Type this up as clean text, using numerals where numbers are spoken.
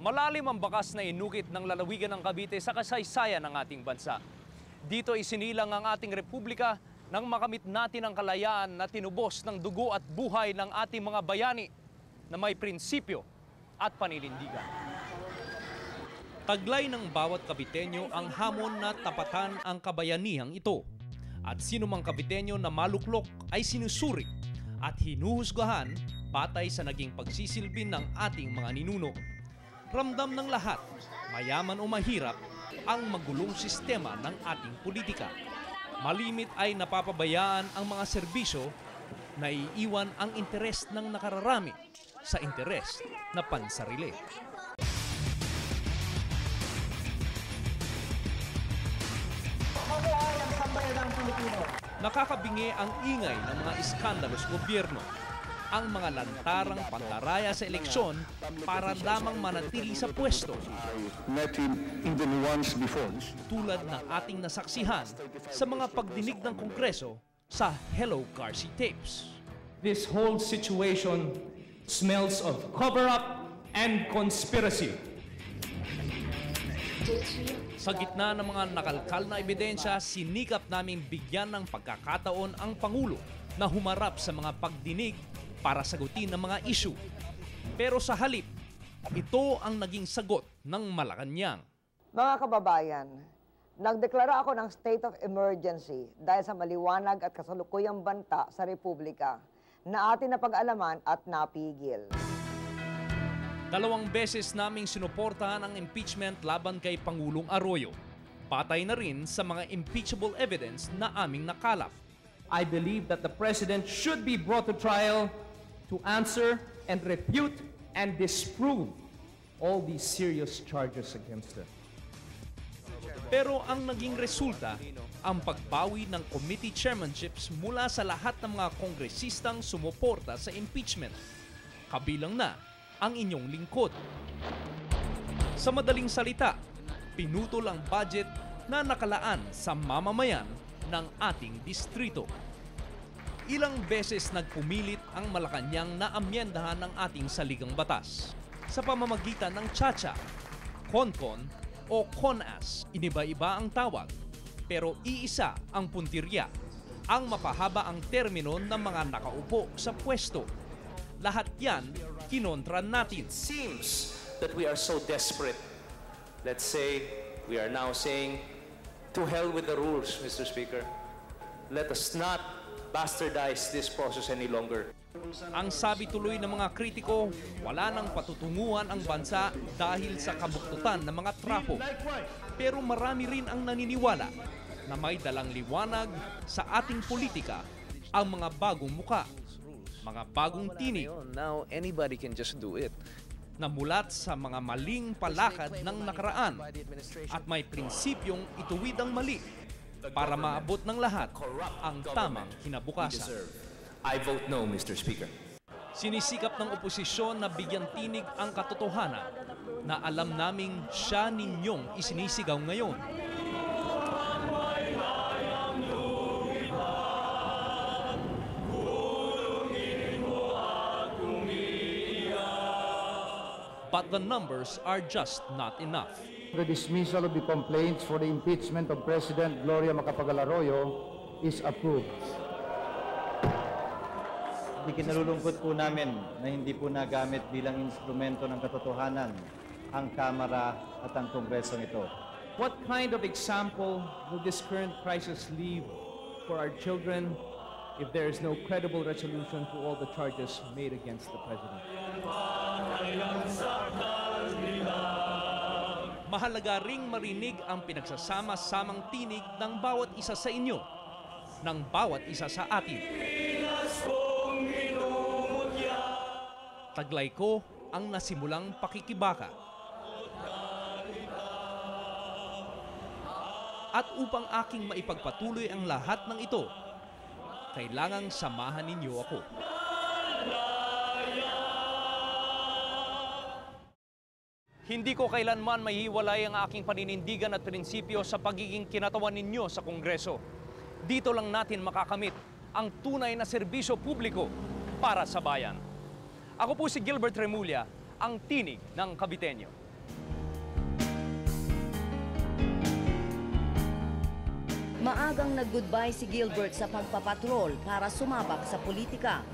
Malalim ang bakas na inukit ng lalawigan ng Cavite sa kasaysayan ng ating bansa. Dito isinilang ang ating republika nang makamit natin ang kalayaan na tinubos ng dugo at buhay ng ating mga bayani na may prinsipyo at paninindigan. Taglay ng bawat Caviteño ang hamon na tapatan ang kabayanihang ito. At sino mang Caviteño na maluklok ay sinusuri at hinuhusgahan batay sa naging pagsisilbi ng ating mga ninuno. Ramdam ng lahat, mayaman o mahirap, ang magulong sistema ng ating politika. Malimit ay napapabayaan ang mga serbisyo na iiwan ang interes ng nakararami sa interes na pansarili. Nakakabingi ang ingay ng mga iskandalos gobyerno, ang mga lantarang pandaraya sa eleksyon para lamang manatili sa pwesto. Tulad ng ating nasaksihan sa mga pagdinig ng Kongreso sa Hello Garci tapes. This whole situation smells of cover-up and conspiracy. Sa gitna ng mga nakalkal na ebidensya, sinikap naming bigyan ng pagkakataon ang Pangulo na humarap sa mga pagdinig para sagutin ang mga issue. Pero sa halip, ito ang naging sagot ng Malacanang. Mga kababayan, nagdeklara ako ng state of emergency dahil sa maliwanag at kasalukuyang banta sa Republika na atin napag-alaman at napigil. 2 beses naming sinuportahan ang impeachment laban kay Pangulong Arroyo. Patay na rin sa mga impeachable evidence na aming nakalap. I believe that the President should be brought to trial to answer and refute and disprove all these serious charges against him. Pero ang naging resulta, ang pagbawi ng committee chairmanships mula sa lahat ng mga kongresistang sumuporta sa impeachment. Kabilang na ang inyong lingkod. Sa madaling salita, pinutol ang budget na nakalaan sa mamamayan ng ating distrito. Ilang beses nagpumilit ang Malacanang na amyendahan ng ating saligang batas sa pamamagitan ng Chacha, Concon o CONAS. Iniba-iba ang tawag, pero iisa ang puntirya, ang mapahaba ang termino ng mga nakaupo sa pwesto. Lahat yan kinontra natin. It seems that we are so desperate. Let's say we are now saying, to hell with the rules, Mr. Speaker. Let us not bastardize this process any longer. Ang sabi tuloy ng mga kritiko, wala nang patutunguhan ang bansa dahil sa kabuktutan ng mga trapo. Pero marami rin ang naniniwala na may dalang liwanag sa ating politika ang mga bagong muka, mga bagong tinig. Now anybody can just do it. Na mulat sa mga maling palakad ng nakaraan at may prinsipyong ituwid ang mali para maabot ng lahat ang tamang kinabukasan. I vote no, Mr. Speaker. Sinisikap ng oposisyon na bigyan tinig ang katotohanan na alam naming siya ninyong isinisigaw ngayon. But the numbers are just not enough. The dismissal of the complaints for the impeachment of President Gloria Macapagal-Arroyo is approved. Ikinalulungkot po namin na hindi po nagamit bilang instrumento ng katotohanan ang Kamara at ang Kongreso nito. What kind of example will this current crisis leave for our children if there is no credible resolution to all the charges made against the President? Mahalaga ring marinig ang pinagsasama-samang tinig ng bawat isa sa inyo, ng bawat isa sa atin. Taglay ko ang nasimulang pakikibaka. At upang aking maipagpatuloy ang lahat ng ito, kailangang samahan ninyo ako. Hindi ko kailanman mahiwalay ang aking paninindigan at prinsipyo sa pagiging kinatawan ninyo sa Kongreso. Dito lang natin makakamit ang tunay na serbisyo publiko para sa bayan. Ako po si Gilbert Remulla, ang tinig ng Caviteño. Maagang nag-goodbye si Gilbert sa pagpapatrol para sumabak sa politika.